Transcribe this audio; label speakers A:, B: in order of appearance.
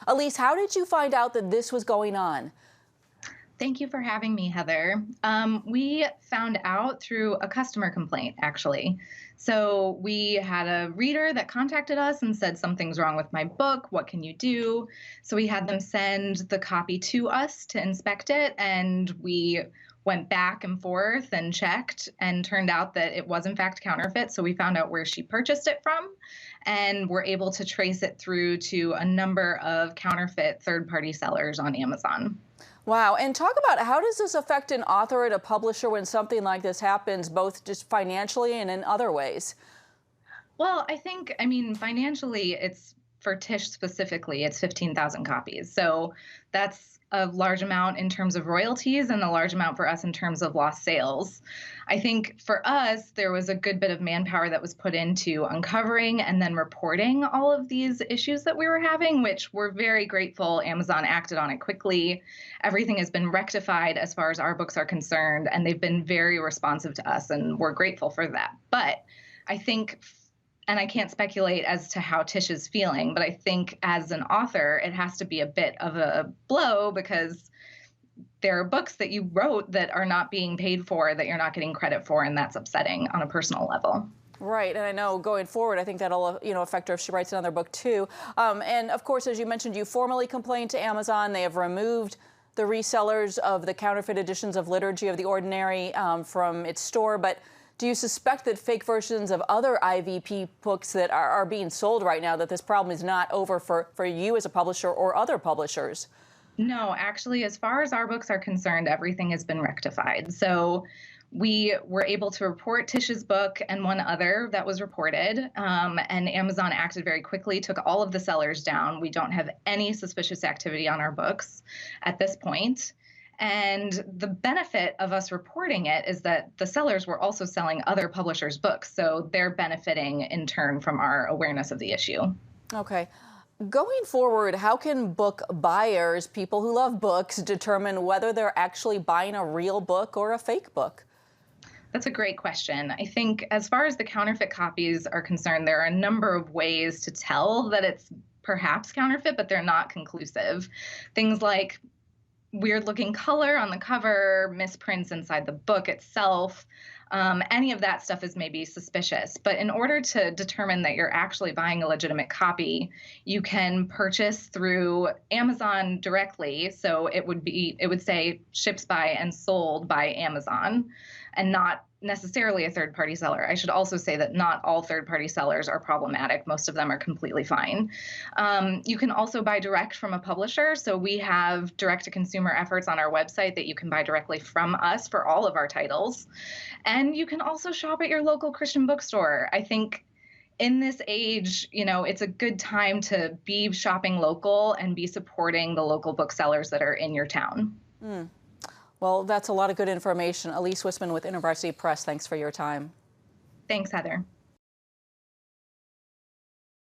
A: Elise, how did you find out that this was going on?
B: Thank you for having me, Heather. We found out through a customer complaint, actually. So we had a reader that contacted us and said, something's wrong with my book. What can you do? So we had them send the copy to us to inspect it. And we went back and forth and checked and turned out that it was in fact counterfeit. So we found out where she purchased it from and were able to trace it through to a number of counterfeit third-party sellers on Amazon.
A: Wow. And talk about how does this affect an author and a publisher when something like this happens, both just financially and in other ways?
B: Well, I mean, financially, it's for Tish specifically, it's 15,000 copies. So that's a large amount in terms of royalties and a large amount for us in terms of lost sales. I think for us, there was a good bit of manpower that was put into uncovering and then reporting all of these issues that we were having, which we're very grateful Amazon acted on it quickly. Everything has been rectified as far as our books are concerned, and they've been very responsive to us, and we're grateful for that. But I think and I can't speculate as to how Tish is feeling, but I think as an author, it has to be a bit of a blow because there are books that you wrote that are not being paid for, that you're not getting credit for, and that's upsetting on a personal level.
A: Right, and I know going forward, I think that'll affect her if she writes another book too. And of course, as you mentioned, you formally complained to Amazon. They have removed the resellers of the counterfeit editions of Liturgy of the Ordinary from its store, but do you suspect that fake versions of other IVP books that are being sold right now, that this problem is not over for you as a publisher or other publishers?
B: No, actually, as far as our books are concerned, everything has been rectified. So we were able to report Tish's book and one other that was reported, and Amazon acted very quickly, took all of the sellers down. We don't have any suspicious activity on our books at this point. And the benefit of us reporting it is that the sellers were also selling other publishers' books, so they're benefiting in turn from our awareness of the issue.
A: Okay. Going forward, how can book buyers, people who love books, determine whether they're actually buying a real book or a fake book?
B: That's a great question. I think as far as the counterfeit copies are concerned, there are a number of ways to tell that it's perhaps counterfeit, but they're not conclusive. Things like weird looking color on the cover, misprints inside the book itself. Any of that stuff is maybe suspicious. But in order to determine that you're actually buying a legitimate copy, you can purchase through Amazon directly. So it would say ships by and sold by Amazon and not necessarily a third-party seller. I should also say that not all third-party sellers are problematic. Most of them are completely fine. You can also buy direct from a publisher. So we have direct-to-consumer efforts on our website that you can buy directly from us for all of our titles. And you can also shop at your local Christian bookstore. I think in this age, it's a good time to be shopping local and be supporting the local booksellers that are in your town.
A: Mm. Well, that's a lot of good information. Elise Wisman with InterVarsity Press, thanks for your time.
B: Thanks, Heather.